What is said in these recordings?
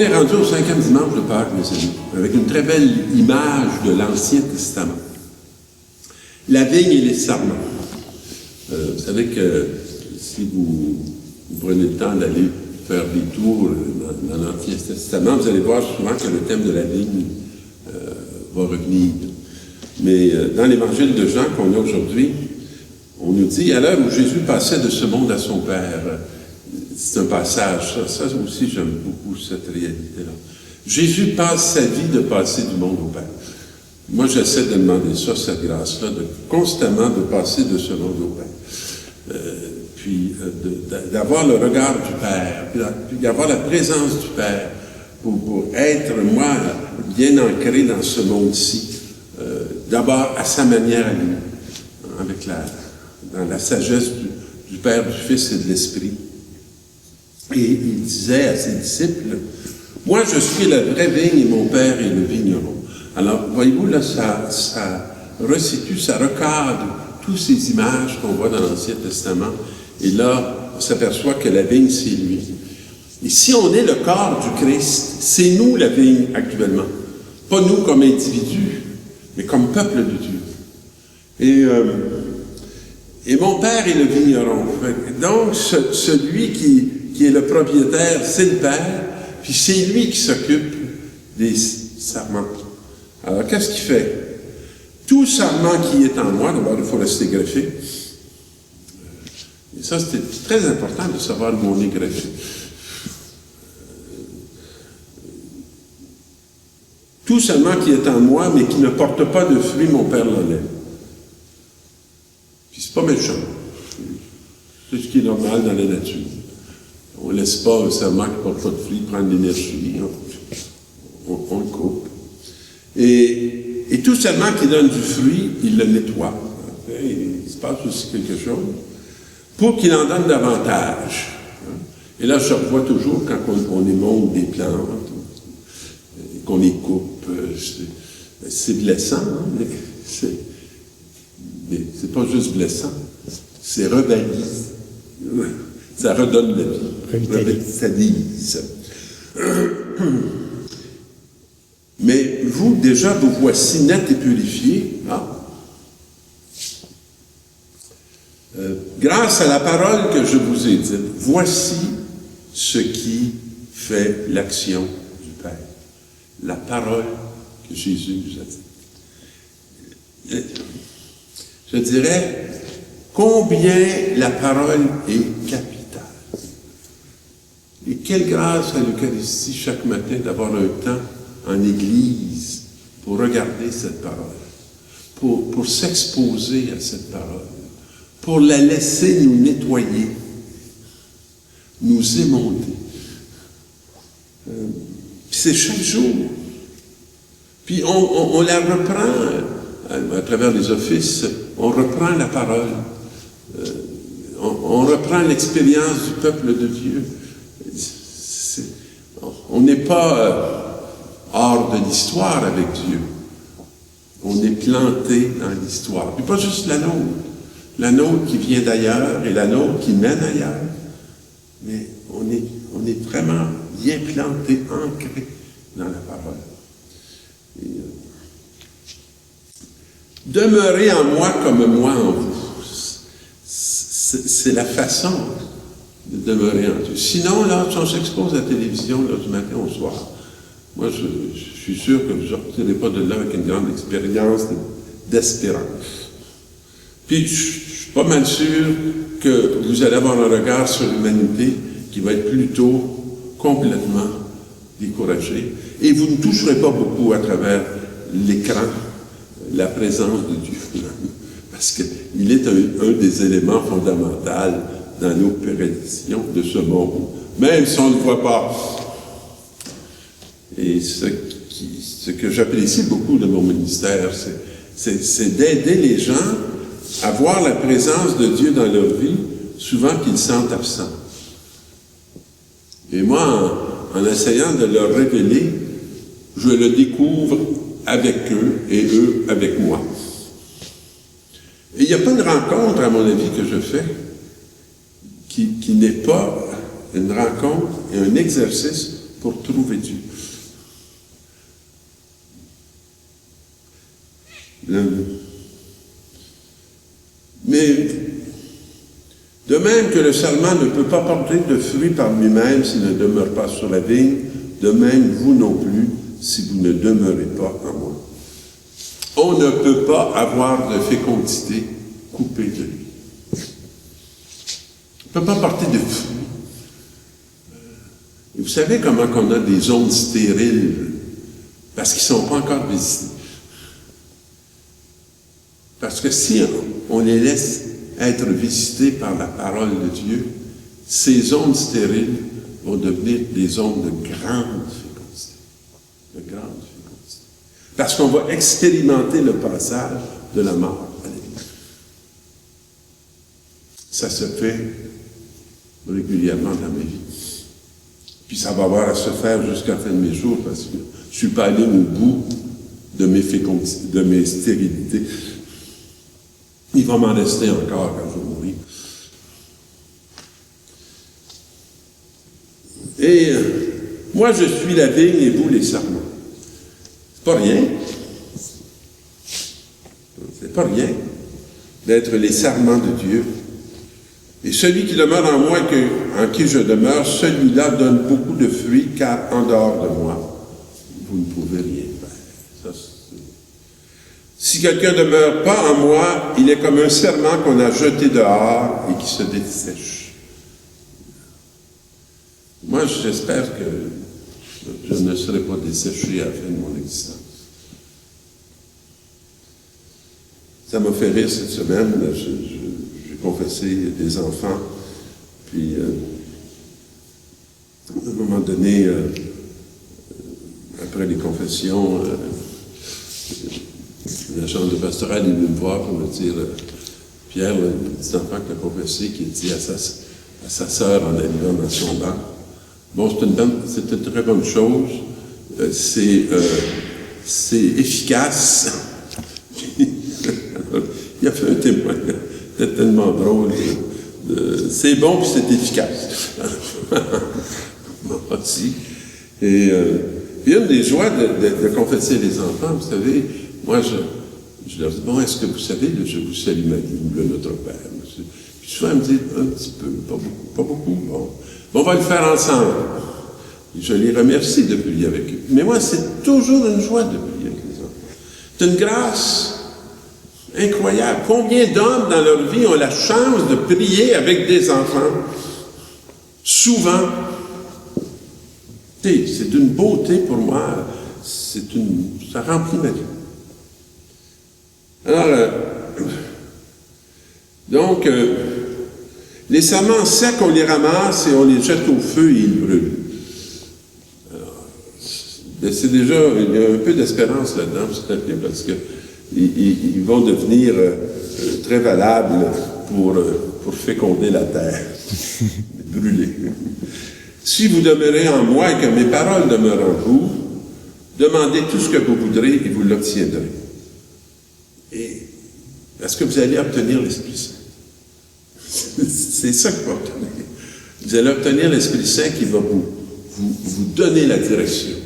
est rendu au 5e dimanche de Pâques, mes amis, avec une très belle image de l'Ancien Testament. La vigne et les sarments. Vous savez que si vous prenez le temps d'aller faire des tours dans l'Ancien Testament, vous allez voir souvent que le thème de la vigne va revenir. Mais dans l'Évangile de Jean qu'on a aujourd'hui, on nous dit, à l'heure où Jésus passait de ce monde à son Père, c'est un passage, ça aussi j'aime beaucoup cette réalité-là. Jésus passe sa vie de passer du monde au Père. Moi, j'essaie de demander ça, cette grâce-là, constamment de passer de ce monde au Père. Puis d'avoir le regard du Père, puis d'avoir la présence du Père pour être, moi, bien ancré dans ce monde-ci. D'abord à sa manière à lui, avec dans la sagesse du Père, du Fils et de l'Esprit. Et il disait à ses disciples, « Moi, je suis la vraie vigne et mon Père est le vigneron. » Alors, voyez-vous, là, ça resitue, ça recadre toutes ces images qu'on voit dans l'Ancien Testament. Et là, on s'aperçoit que la vigne, c'est lui. Et si on est le corps du Christ, c'est nous la vigne actuellement. Pas nous comme individus, mais comme peuple de Dieu. Et mon Père est le vigneron. Donc, celui qui est le propriétaire, c'est le Père, puis c'est lui qui s'occupe des sarments. Alors, qu'est-ce qu'il fait? Tout sarment qui est en moi, d'abord, il faut rester greffé. Et ça, c'était très important de savoir où on est greffé. Tout sarment qui est en moi, mais qui ne porte pas de fruits, mon Père l'enlève. Puis c'est pas méchant. C'est ce qui est normal dans la nature. On ne laisse pas un sarment qui ne porte pas de fruits prendre l'énergie. On le coupe. Et tout sarment qui donne du fruit, il le nettoie. Il se passe aussi quelque chose pour qu'il en donne davantage. Et là, je revois toujours quand on émonte des plantes, qu'on les coupe, c'est blessant, hein, mais c'est pas juste blessant, c'est revalise. Ça redonne la vie. Revitalise. Mais vous, déjà, vous voici net et purifié. Grâce à la parole que je vous ai dite, voici ce qui fait l'action du Père. La parole que Jésus nous a dit. Je dirais combien la parole est capitale. Et quelle grâce à l'Eucharistie chaque matin d'avoir un temps en Église pour regarder cette parole, pour s'exposer à cette parole, pour la laisser nous nettoyer, nous émonder. C'est chaque jour. Puis on la reprend à travers les offices, on reprend la parole, on reprend l'expérience du peuple de Dieu. On n'est pas hors de l'histoire avec Dieu. On est planté dans l'histoire. Puis pas juste la nôtre qui vient d'ailleurs et la nôtre qui mène ailleurs, mais on est vraiment bien planté, ancré dans la parole. Et, demeurez en moi comme moi en vous. C'est la façon de demeurer en Dieu. Sinon, là, si on s'expose à la télévision là, du matin au soir, moi, je suis sûr que vous ne sortirez pas de là avec une grande expérience d'espérance. Puis, je suis pas mal sûr que vous allez avoir un regard sur l'humanité qui va être plutôt complètement découragé. Et vous ne toucherez pas beaucoup à travers l'écran la présence de Dieu. Parce qu'il est un des éléments fondamentaux dans l'opération de ce monde, même si on ne le voit pas. Et ce que j'apprécie beaucoup de mon ministère, c'est d'aider les gens à voir la présence de Dieu dans leur vie, souvent qu'ils sentent absents. Et moi, en essayant de leur révéler, je le découvre avec eux et eux avec moi. Et il n'y a pas une rencontre, à mon avis, que je fais qui n'est pas une rencontre et un exercice pour trouver Dieu. Mais de même que le sarment ne peut pas porter de fruits par lui-même s'il ne demeure pas sur la vigne, de même vous non plus si vous ne demeurez pas en moi. On ne peut pas avoir de fécondité coupée de lui. On ne peut pas porter de fruits. Et vous savez comment on a des zones stériles parce qu'ils ne sont pas encore visités. Parce que si on les laisse être visités par la parole de Dieu, ces zones stériles vont devenir des zones de grande fécondité. De grande fécondité. Parce qu'on va expérimenter le passage de la mort à la vie. Ça se fait régulièrement dans ma vie. Puis ça va avoir à se faire jusqu'à la fin de mes jours parce que je ne suis pas allé au bout de mes fécondités, de mes stérilités. Il va m'en rester encore quand je vais mourir. Et moi, je suis la vigne et vous les sarments. C'est pas rien. C'est pas rien d'être les sarments de Dieu. Et celui qui demeure en moi et en qui je demeure, celui-là donne beaucoup de fruits, car en dehors de moi, vous ne pouvez rien faire. Ça, si quelqu'un ne demeure pas en moi, il est comme un serment qu'on a jeté dehors et qui se dessèche. Moi, j'espère que je ne serai pas desséché à la fin de mon existence. Ça m'a fait rire cette semaine. J'ai confessé des enfants. Puis, à un moment donné, après les confessions, l'agent de pastoral est venu me voir pour me dire Pierre, le petit enfant qui a confessé, qui dit à sa sœur en arrivant dans son banc, bon, c'est une très bonne chose, c'est efficace. Il a fait un témoignage, c'était tellement drôle. C'est bon puis c'est efficace. Moi aussi. Et une des joies de confesser les enfants, vous savez, moi je leur dis, bon, est-ce que vous savez, je vous salue Marie, le Notre Père. Puis souvent, ils me disent, un petit peu, pas beaucoup, bon, on va le faire ensemble. Et je les remercie de prier avec eux. Mais moi, c'est toujours une joie de prier avec les enfants. C'est une grâce incroyable. Combien d'hommes dans leur vie ont la chance de prier avec des enfants? Souvent. C'est d'une beauté pour moi. Ça remplit ma vie. Alors, donc, les sarments secs, on les ramasse et on les jette au feu et ils brûlent. Alors, c'est déjà, il y a un peu d'espérance là-dedans, vous savez, parce que ils vont devenir très valables pour féconder la terre, brûler. Si vous demeurez en moi et que mes paroles demeurent en vous, demandez tout ce que vous voudrez et vous l'obtiendrez. Et est-ce que vous allez obtenir l'Esprit Saint? C'est ça que vous allez obtenir. Vous allez obtenir l'Esprit Saint qui va vous donner la direction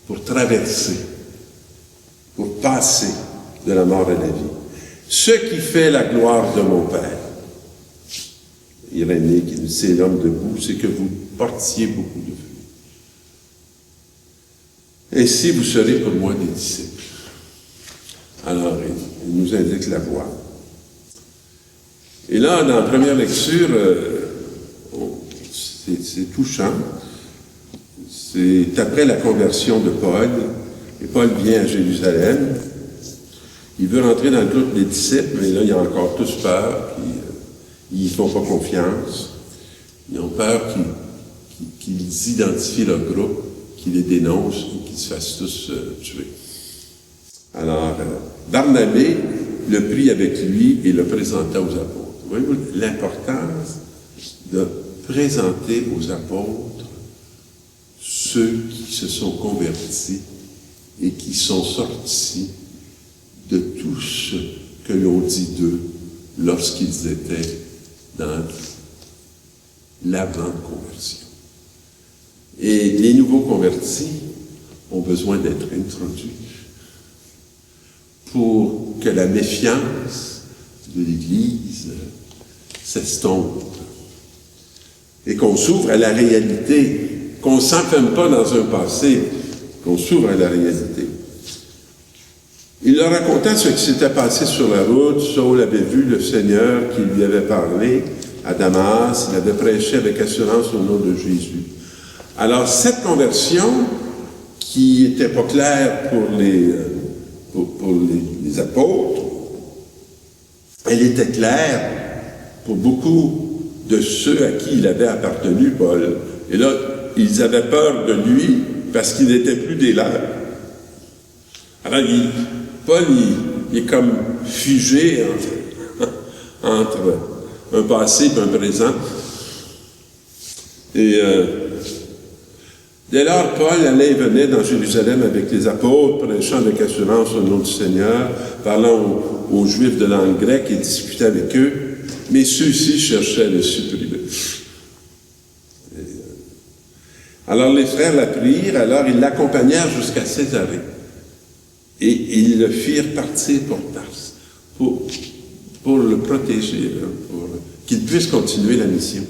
pour traverser, pour passer de la mort à la vie. Ce qui fait la gloire de mon Père, Irénée, qui nous c'est l'homme debout, c'est que vous portiez beaucoup de fruits. Ainsi, vous serez pour moi des disciples. Alors, il nous indique la voie. Et là, dans la première lecture, c'est touchant. C'est après la conversion de Paul. Et Paul vient à Jérusalem. Il veut rentrer dans le groupe des disciples, mais là, il y a encore tous peur. Ils ne font pas confiance. Ils ont peur qu'ils identifient leur groupe, qu'ils les dénoncent et qu'ils se fassent tous tuer. Alors, Barnabé le prit avec lui et le présenta aux apôtres. Voyez-vous l'importance de présenter aux apôtres ceux qui se sont convertis et qui sont sortis de tout ce que l'on dit d'eux lorsqu'ils étaient dans l'avant-conversion. Et les nouveaux convertis ont besoin d'être introduits pour que la méfiance de l'Église s'estompe et qu'on s'ouvre à la réalité, qu'on ne s'enferme pas dans un passé, qu'on s'ouvre à la réalité. Il leur raconta ce qui s'était passé sur la route. Saul avait vu le Seigneur qui lui avait parlé à Damas. Il avait prêché avec assurance au nom de Jésus. Alors, cette conversion, qui n'était pas claire pour les apôtres, elle était claire pour beaucoup de ceux à qui il avait appartenu, Paul. Et là, ils avaient peur de lui parce qu'il n'était plus des leurs. Alors, Paul, il est comme figé entre un passé et un présent. Et dès lors, Paul allait et venait dans Jérusalem avec les apôtres, prêchant avec assurance au nom du Seigneur, parlant aux Juifs de langue grecque et discutait avec eux, mais ceux-ci cherchaient à le supprimer. Alors les frères l'apprirent, alors ils l'accompagnèrent jusqu'à Césarée. Et ils le firent partir pour Tarse, pour le protéger, pour qu'il puisse continuer la mission.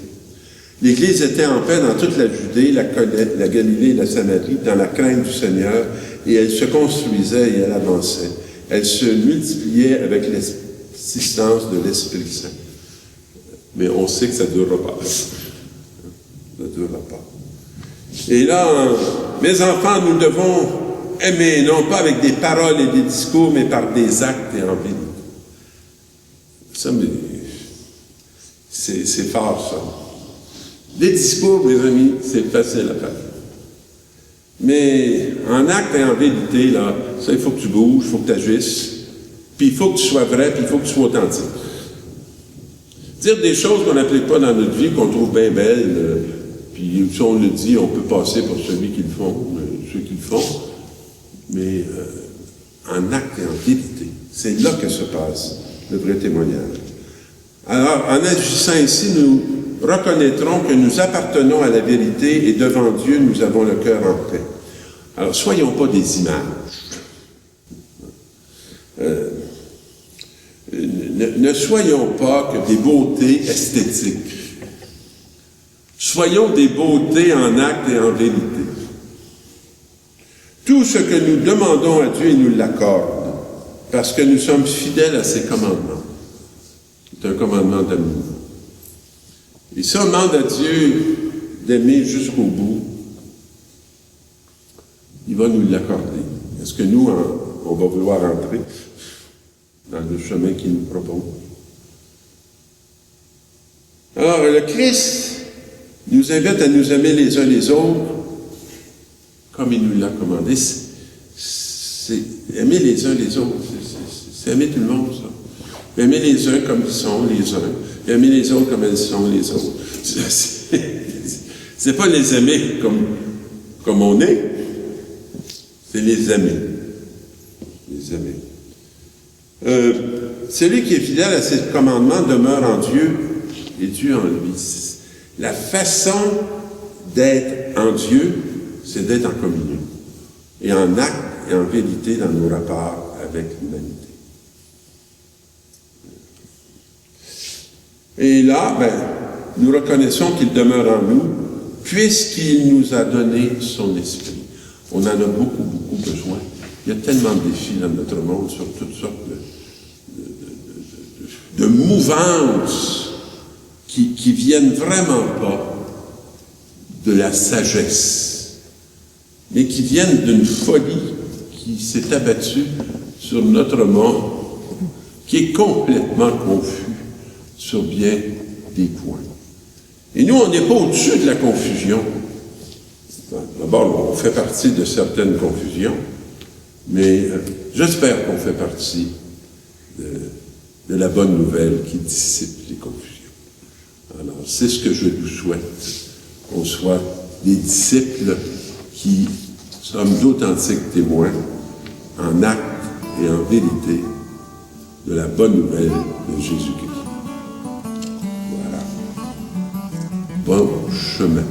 L'Église était en paix dans toute la Judée, la Galilée et la Samarie, dans la crainte du Seigneur, et elle se construisait et elle avançait. Elle se multipliait avec l'assistance de l'Esprit Saint. Mais on sait que ça ne durera pas. Ça ne durera pas. Et là, mes enfants, nous devons aimer, non pas avec des paroles et des discours, mais par des actes et en vérité. Ça, c'est fort, ça. Les discours, mes amis, c'est facile à faire. Mais en acte et en vérité, là, ça, il faut que tu bouges, il faut que tu agisses, puis il faut que tu sois vrai, puis il faut que tu sois authentique. Dire des choses qu'on n'applique pas dans notre vie, qu'on trouve bien belles, puis si on le dit, on peut passer pour celui qui le font, ceux qui le font, mais en acte et en vérité, c'est là que se passe le vrai témoignage. Alors, en agissant ainsi, nous reconnaîtrons que nous appartenons à la vérité et devant Dieu, nous avons le cœur en paix. Alors, soyons pas des images. Ne soyons pas que des beautés esthétiques. Soyons des beautés en acte et en vérité. Tout ce que nous demandons à Dieu, il nous l'accorde, parce que nous sommes fidèles à ses commandements. C'est un commandement d'amour. Et si on demande à Dieu d'aimer jusqu'au bout, il va nous l'accorder. Est-ce que nous, on va vouloir entrer dans le chemin qu'il nous propose? Alors, le Christ nous invite à nous aimer les uns les autres comme il nous l'a commandé. C'est aimer les uns les autres. C'est aimer tout le monde, ça. Aimer les uns comme ils sont, les uns. Et aimer les autres comme elles sont, les autres. C'est pas les aimer comme on est. C'est les aimer. Les aimer. Celui qui est fidèle à ses commandements demeure en Dieu et Dieu en lui. La façon d'être en Dieu, c'est d'être en communion. Et en acte et en vérité dans nos rapports avec l'humanité. Et là, nous reconnaissons qu'il demeure en nous, puisqu'il nous a donné son esprit. On en a beaucoup, beaucoup besoin. Il y a tellement de défis dans notre monde sur toutes sortes de mouvances qui viennent vraiment pas de la sagesse, mais qui viennent d'une folie qui s'est abattue sur notre monde, qui est complètement confus sur bien des points. Et nous, on n'est pas au-dessus de la confusion. D'abord, on fait partie de certaines confusions, mais j'espère qu'on fait partie de la bonne nouvelle qui dissipe les confusions. Alors, c'est ce que je nous souhaite, qu'on soit des disciples qui sommes d'authentiques témoins en acte et en vérité de la bonne nouvelle de Jésus-Christ. Voilà. Bon chemin.